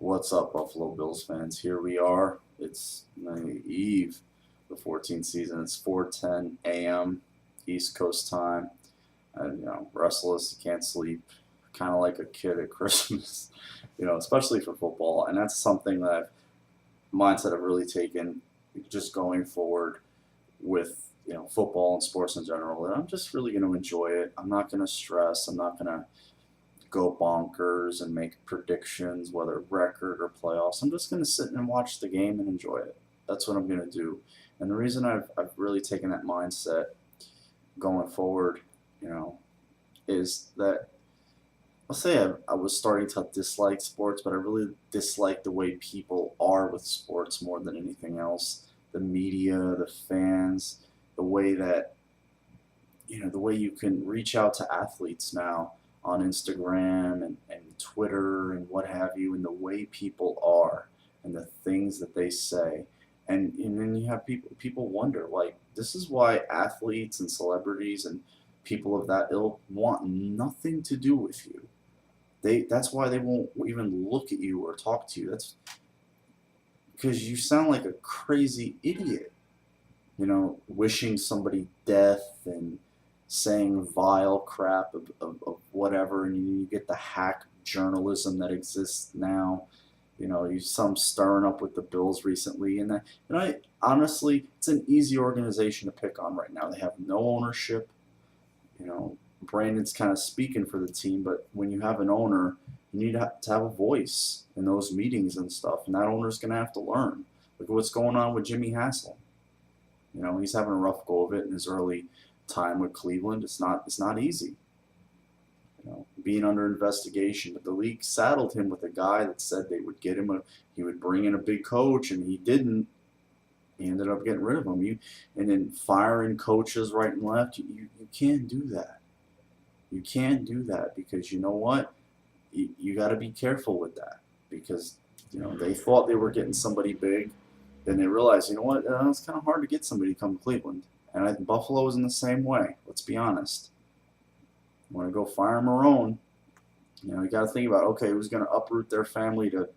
What's up, Buffalo Bills fans? Here we are. It's the eve of the 14th season. It's 4:10 a.m. East Coast time. And restless, can't sleep, kind of like a kid at Christmas. Especially for football. And that's something that mindset I've really taken, just going forward with football and sports in general. And I'm just really going to enjoy it. I'm not going to stress. I'm not going to go bonkers and make predictions, whether record or playoffs. I'm just going to sit and watch the game and enjoy it. That's what I'm going to do. And the reason I've really taken that mindset going forward, you know, is that I'll say I was starting to dislike sports, but I really dislike the way people are with sports more than anything else. The media, the fans, the way that the way you can reach out to athletes now on Instagram and Twitter and what have you, and the way people are and the things that they say. And then you have people wonder, like, this is why athletes and celebrities and people of that ilk want nothing to do with you. That's why they won't even look at you or talk to you. That's because you sound like a crazy idiot, wishing somebody death and saying vile crap of whatever, and you get the hack journalism that exists now. You some stirring up with the Bills recently, and I honestly, it's an easy organization to pick on right now. They have no ownership. Brandon's kind of speaking for the team, but when you have an owner, you need to have a voice in those meetings and stuff, and that owner's going to have to learn. Look at what's going on with Jimmy Haslem. He's having a rough go of it in his early time with Cleveland. It's not easy. Being under investigation, but the league saddled him with a guy that said they would get him he would bring in a big coach, and he didn't. He ended up getting rid of him. And then firing coaches right and left. You can't do that. You can't do that because you know what? You got to be careful with that because they thought they were getting somebody big. Then they realized, you know what? It's kind of hard to get somebody to come to Cleveland. And I think Buffalo is in the same way. Let's be honest. You want to go fire Marone, you got to think about, okay, who's going to uproot their family to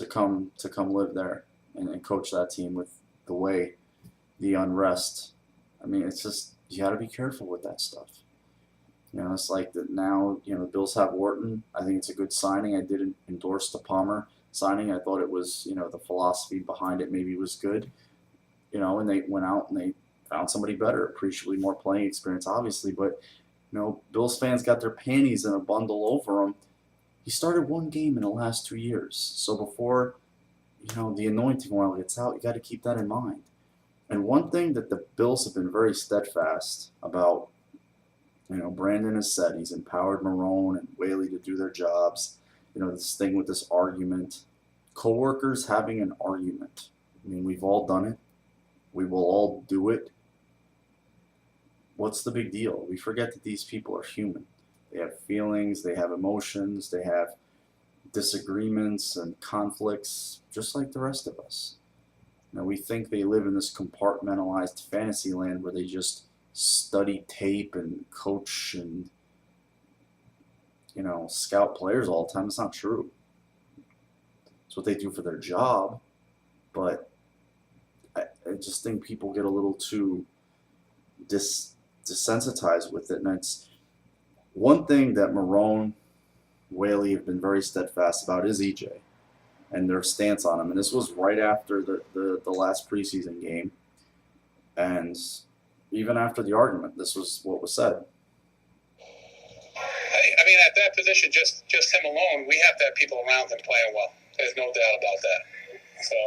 come live there and coach that team with the unrest. I mean, it's just you got to be careful with that stuff. It's like that now. The Bills have Wharton. I think it's a good signing. I didn't endorse the Palmer signing. I thought it was, the philosophy behind it maybe was good. And they went out and they found somebody better, appreciably more playing experience, obviously. But Bills fans got their panties in a bundle over him. He started one game in the last 2 years, so before the anointing oil gets out, you got to keep that in mind. And one thing that the Bills have been very steadfast about. Brandon has said he's empowered Marone and Whaley to do their jobs. This thing with this argument, coworkers having an argument. I mean, we've all done it. We will all do it. What's the big deal? We forget that these people are human. They have feelings, they have emotions, they have disagreements and conflicts, just like the rest of us. We think they live in this compartmentalized fantasy land where they just study tape and coach and scout players all the time. It's not true. It's what they do for their job, but I just think people get a little too desensitized with it. And it's one thing that Marone, Whaley have been very steadfast about is EJ and their stance on him. And this was right after the last preseason game. And even after the argument, this was what was said. I mean, at that position, just him alone, we have to have people around him playing well. There's no doubt about that. So,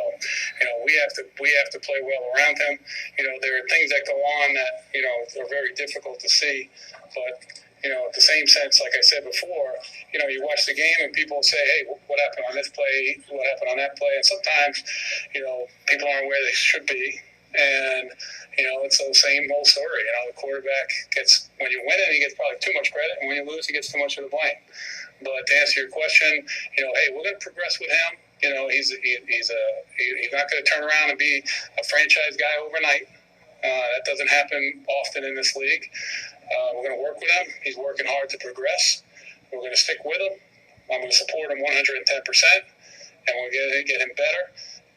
we have to play well around him. There are things that go on that are very difficult to see, but at the same sense, like I said before, you watch the game and people say, hey, what happened on this play? What happened on that play? And sometimes, people aren't where they should be. And, it's the same old story. The quarterback gets, when you win it, he gets probably too much credit. And when you lose, he gets too much of the blame. But to answer your question, hey, we're going to progress with him. He's not going to turn around and be a franchise guy overnight. That doesn't happen often in this league. We're going to work with him. He's working hard to progress. We're going to stick with him. I'm going to support him 110%, and we're going to get him better.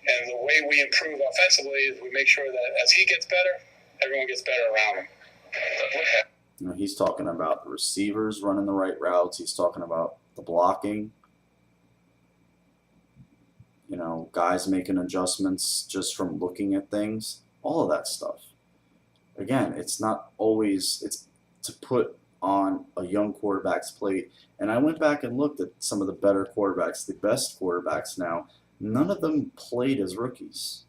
And the way we improve offensively is we make sure that as he gets better, everyone gets better around him. You know, he's talking about the receivers running the right routes. He's talking about the blocking. You know, guys making adjustments just from looking at things. All of that stuff. Again, it's not always, it's to put on a young quarterback's plate. And I went back and looked at some of the better quarterbacks, the best quarterbacks now. None of them played as rookies.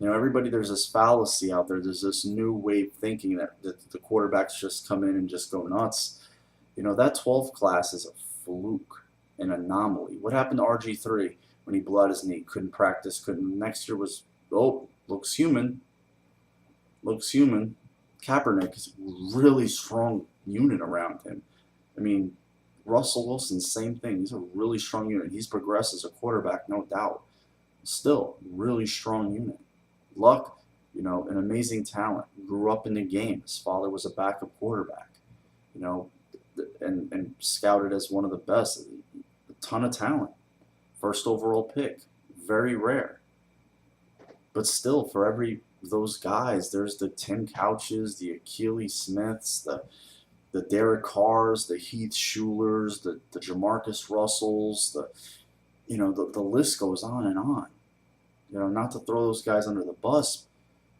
You know, everybody, there's this fallacy out there. There's this new wave thinking that the quarterbacks just come in and just go nuts. You know, that 12th class is a fluke, an anomaly. What happened to RG3 when he blew out his knee? Couldn't practice, couldn't. Next year was, looks human. Looks human. Kaepernick is a really strong unit around him. I mean, Russell Wilson, same thing. He's a really strong unit. He's progressed as a quarterback, no doubt. Still, really strong unit. Luck, you know, an amazing talent. Grew up in the game. His father was a backup quarterback, you know, and scouted as one of the best. A ton of talent. First overall pick. Very rare. But still, for every those guys, there's the Tim Couches, the Akili Smiths, the Derek Carrs, the Heath Schulers, the Jamarcus Russells, the list goes on and on. You know, not to throw those guys under the bus,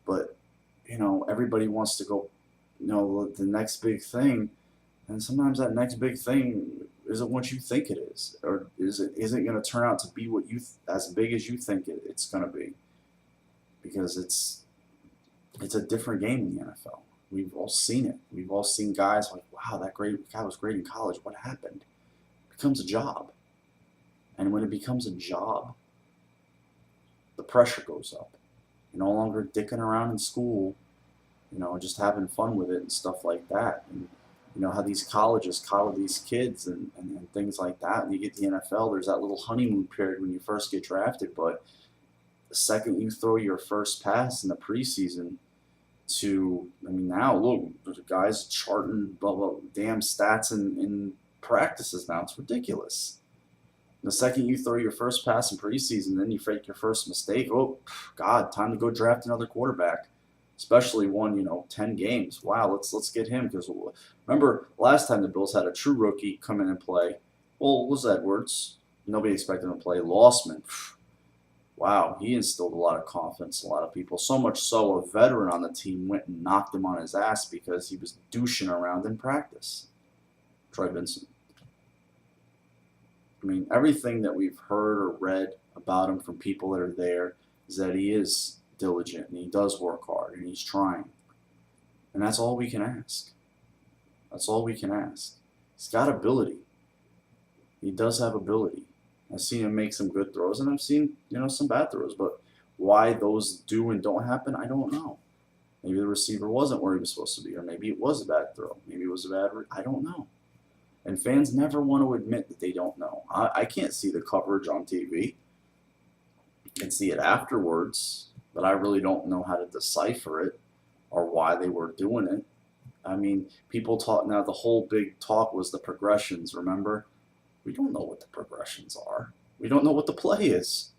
but, you know, everybody wants to go, you know, the next big thing. And sometimes that next big thing isn't what you think it is, or isn't going to turn out to be what as big as you think it's going to be, because it's a different game in the NFL. We've all seen it. We've all seen guys like, wow, that guy was great in college. What happened? It becomes a job. And when it becomes a job, the pressure goes up. You're no longer dicking around in school, you know, just having fun with it and stuff like that. And you know how these colleges coddle these kids and things like that. And you get the NFL, there's that little honeymoon period when you first get drafted. But the second you throw your first pass in the preseason now look, the guys charting damn stats in practices now. It's ridiculous. The second you throw your first pass in preseason, then you fake your first mistake. Oh, God, time to go draft another quarterback, especially one, 10 games. Wow, let's get him, because remember last time the Bills had a true rookie come in and play. Well, it was Edwards. Nobody expected him to play. Lossman. Wow, he instilled a lot of confidence in a lot of people. So much so, a veteran on the team went and knocked him on his ass because he was douching around in practice. Troy Vincent. I mean, everything that we've heard or read about him from people that are there is that he is diligent and he does work hard and he's trying. And that's all we can ask. That's all we can ask. He's got ability. He does have ability. I've seen him make some good throws, and I've seen, some bad throws. But why those do and don't happen, I don't know. Maybe the receiver wasn't where he was supposed to be, or maybe it was a bad throw. Maybe it was a bad I don't know. And fans never want to admit that they don't know. I can't see the coverage on TV. I can see it afterwards, but I really don't know how to decipher it or why they were doing it. I mean, people talk now, the whole big talk was the progressions, remember? We don't know what the progressions are. We don't know what the play is.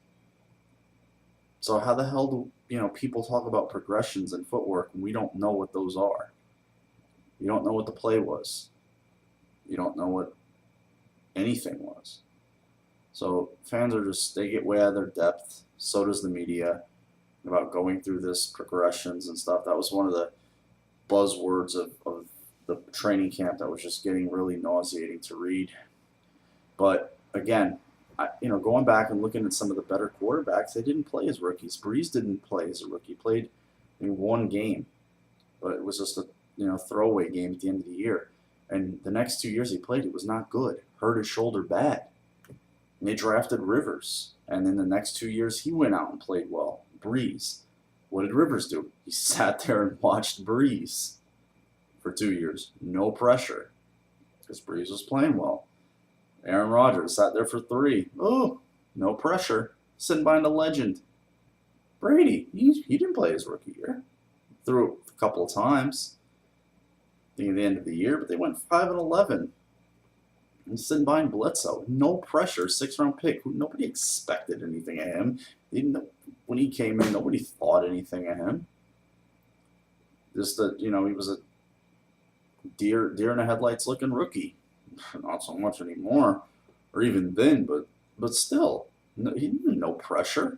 So how the hell do people talk about progressions and footwork when we don't know what those are? You don't know what the play was. You don't know what anything was. So fans are they get way out of their depth. So does the media about going through this progressions and stuff. That was one of the buzzwords of the training camp that was just getting really nauseating to read. But again, going back and looking at some of the better quarterbacks, they didn't play as rookies. Breeze didn't play as a rookie. Played in one game, but it was just a throwaway game at the end of the year. And the next 2 years he played, it was not good. Hurt his shoulder bad. And they drafted Rivers, and then the next 2 years he went out and played well. Breeze, what did Rivers do? He sat there and watched Breeze for 2 years, no pressure, because Breeze was playing well. Aaron Rodgers sat there for 3. Oh, no pressure. Sitting behind a legend. Brady, he didn't play his rookie year. Threw it a couple of times. I think at the end of the year, but they went 5-11. I'm sitting behind Bledsoe. No pressure, 6th-round pick. Nobody expected anything of him. When he came in, nobody thought anything of him. Just that, he was a deer in the headlights looking rookie. Not so much anymore, or even then, but still, he didn't no pressure.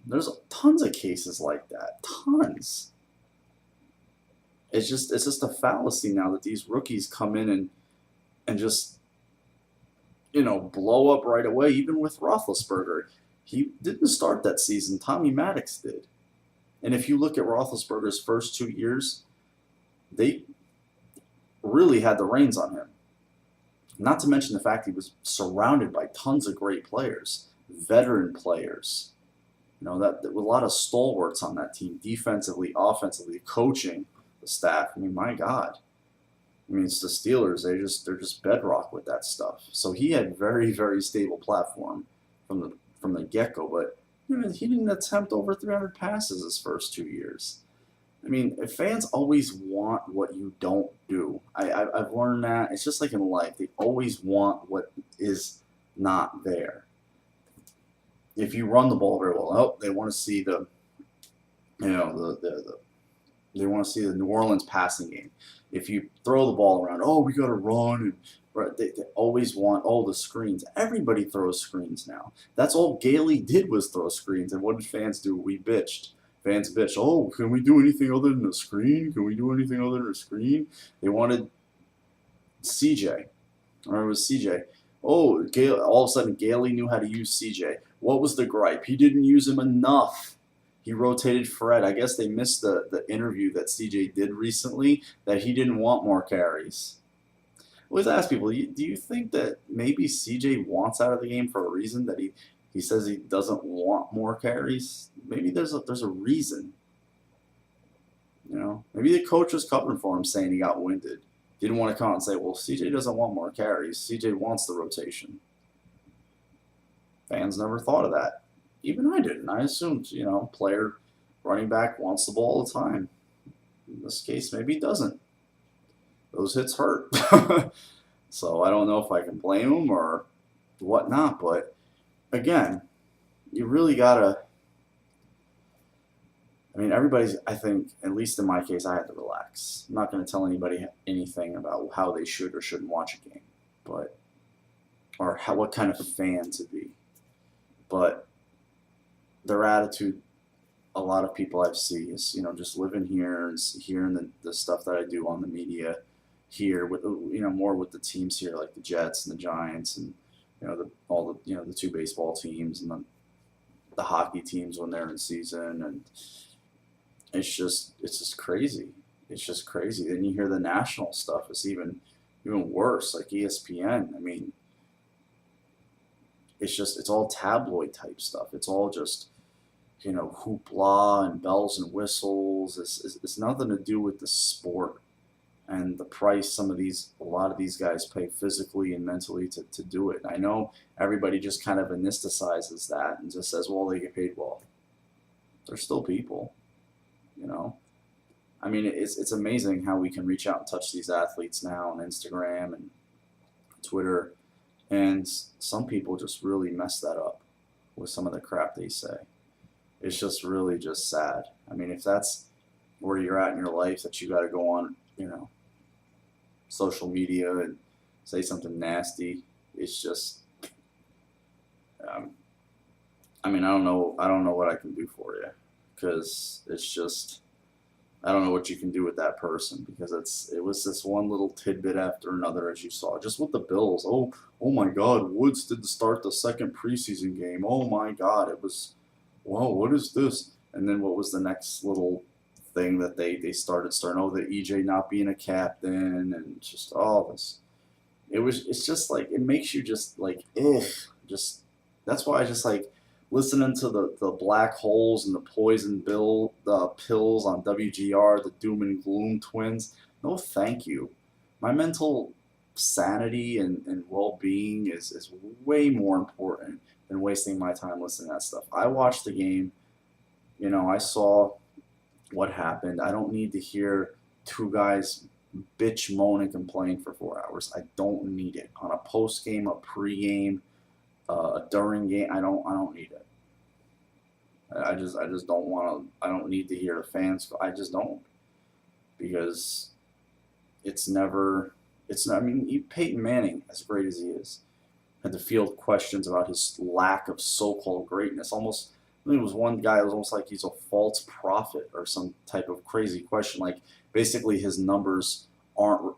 There's tons of cases like that, tons. It's just a fallacy now that these rookies come in and just blow up right away. Even with Roethlisberger, he didn't start that season. Tommy Maddox did, and if you look at Roethlisberger's first 2 years, they really had the reins on him. Not to mention the fact he was surrounded by tons of great players, veteran players. That with a lot of stalwarts on that team, defensively, offensively, coaching the staff. I mean, my God. I mean, it's the Steelers. They're just bedrock with that stuff. So he had very, very stable platform from the get-go. But he didn't attempt over 300 passes his first 2 years. I mean, fans always want what you don't do. I've learned that. It's just like in life. They always want what is not there. If you run the ball very well, they want to see they want to see the New Orleans passing game. If you throw the ball around, we got to run. And they always want the screens. Everybody throws screens now. That's all Gailey did was throw screens. And what did fans do? We bitched. Fans bitched. Can we do anything other than a screen? Can we do anything other than a screen? They wanted CJ. Or it was CJ. All of a sudden, Gailey knew how to use CJ. What was the gripe? He didn't use him enough. He rotated Fred. I guess they missed the interview that CJ did recently, that he didn't want more carries. I always ask people, do you think that maybe CJ wants out of the game for a reason, that he says he doesn't want more carries? Maybe there's a reason. Maybe the coach was covering for him, saying he got winded. Didn't want to come out and say, well, CJ doesn't want more carries. CJ wants the rotation. Fans never thought of that. Even I didn't. I assumed, player running back wants the ball all the time. In this case, maybe he doesn't. Those hits hurt. So I don't know if I can blame him or whatnot. But again, you really gotta. I mean, I think, at least in my case, I had to relax. I'm not going to tell anybody anything about how they should or shouldn't watch a game, or what kind of fan to be. But their attitude, a lot of people I've seen is, just living here and hearing the stuff that I do on the media here, with more with the teams here, like the Jets and the Giants, and the two baseball teams and the hockey teams when they're in season, and it's just crazy. It's just crazy. Then you hear the national stuff. It's even worse, like ESPN. I mean, it's all tabloid type stuff. It's all just, hoopla and bells and whistles. It's nothing to do with the sport and the price a lot of these guys pay physically and mentally to do it. And I know everybody just kind of anesthetizes that and just says, well, they get paid well. They're still people, I mean, it's amazing how we can reach out and touch these athletes now on Instagram and Twitter. And some people just really mess that up with some of the crap they say. It's just really just sad. I mean, if that's where you're at in your life, that you got to go on, social media and say something nasty, it's just, I mean, I don't know what I can do for you, because it's just, I don't know what you can do with that person, because it was this one little tidbit after another, as you saw, just with the Bills. Oh my God, Woods didn't start the second preseason game. Oh my God, it was, whoa, what is this? And then what was the next little thing that they started? Oh, the EJ not being a captain, and just all this. It's just like, it makes you just like, just, that's why I just like listening to the black holes and the poison pills on WGR, the doom and gloom twins. No, thank you. My mental sanity and well-being is way more important than wasting my time listening to that stuff. I watched the game. I saw what happened. I don't need to hear two guys bitch, moan, and complain for 4 hours. I don't need it on a post game, a pre game, a during game. I don't need it. I just don't want to. I don't need to hear the fans. I just don't, because it's never. It's not. I mean, Peyton Manning, as great as he is, had to field questions about his lack of so-called greatness. Almost, I mean, it was one guy. It was almost like he's a false prophet or some type of crazy question. Like basically, his numbers are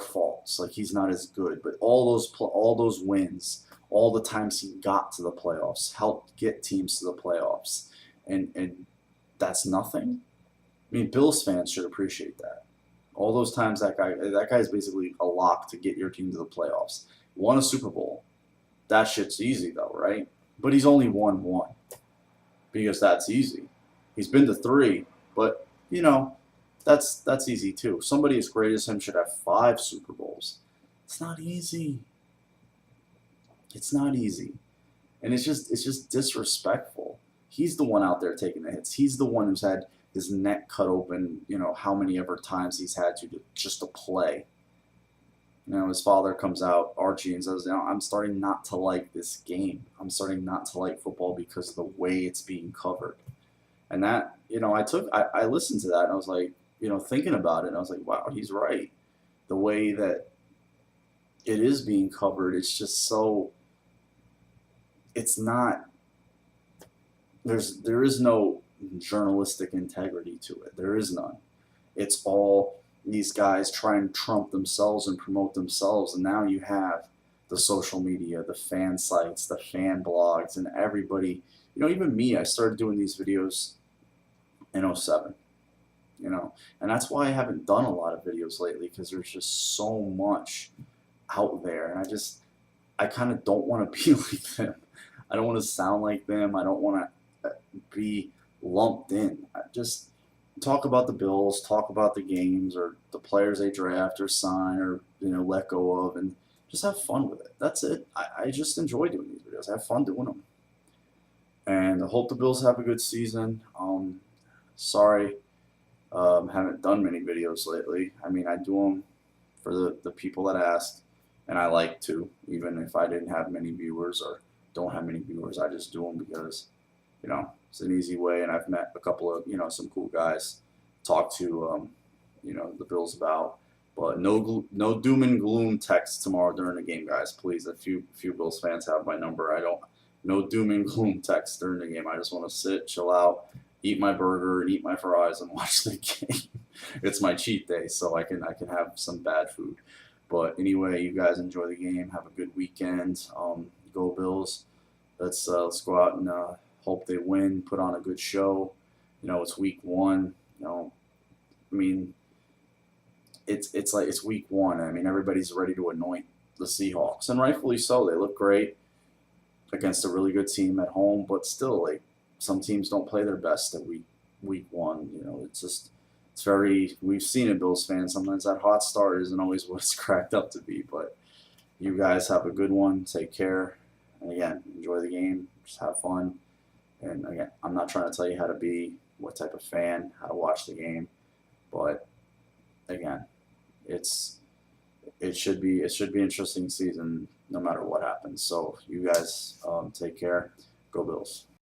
false. Like he's not as good. But all those wins, all the times he got to the playoffs, helped get teams to the playoffs, and that's nothing. I mean, Bills fans should appreciate that. All those times that guy is basically a lock to get your team to the playoffs. Won a Super Bowl. That shit's easy though, right? But he's only won one because that's easy. He's been to 3, but you know, that's easy too. Somebody as great as him should have 5 Super Bowls. It's not easy. It's not easy. And it's just disrespectful. He's the one out there taking the hits. He's the one who's had his neck cut open, how many ever times he's had to just to play. His father comes out, Archie, and says, I'm starting not to like this game. I'm starting not to like football because of the way it's being covered. And that, I listened to that and I was like, thinking about it, and I was like, wow, he's right. The way that it is being covered, it's just so, it's not, there is no journalistic integrity to it. There is none. It's all these guys try and trump themselves and promote themselves, and now you have the social media, the fan sites, the fan blogs, and everybody. Even me, I started doing these videos in 07. And that's why I haven't done a lot of videos lately, because there's just so much out there, and I kind of don't want to be like them. I don't want to sound like them. I don't want to be lumped in. I just talk about the Bills, talk about the games or the players they draft or sign or let go of, and just have fun with it. That's it. I just enjoy doing these videos. I have fun doing them, and I hope the Bills have a good season. Sorry, haven't done many videos lately. I mean, I do them for the people that ask, and I like to, even if I didn't have many viewers or don't have many viewers. I just do them because it's an easy way, and I've met a couple of some cool guys, talk to the Bills about. But no doom and gloom text tomorrow during the game, guys. Please, a few Bills fans have my number. No doom and gloom text during the game. I just want to sit, chill out, eat my burger, and eat my fries and watch the game. It's my cheat day, so I can have some bad food. But anyway, you guys enjoy the game. Have a good weekend. Go Bills. Let's go out and hope they win. Put on a good show. It's week 1. I mean, it's like it's week 1. I mean, everybody's ready to anoint the Seahawks, and rightfully so. They look great against a really good team at home, but still, like some teams don't play their best at week 1. It's very, we've seen it, Bills fans. Sometimes that hot start isn't always what it's cracked up to be. But you guys have a good one. Take care. And again, enjoy the game. Just have fun. And again, I'm not trying to tell you how to be, what type of fan, how to watch the game. But again, it should be an interesting season no matter what happens. So you guys take care. Go Bills.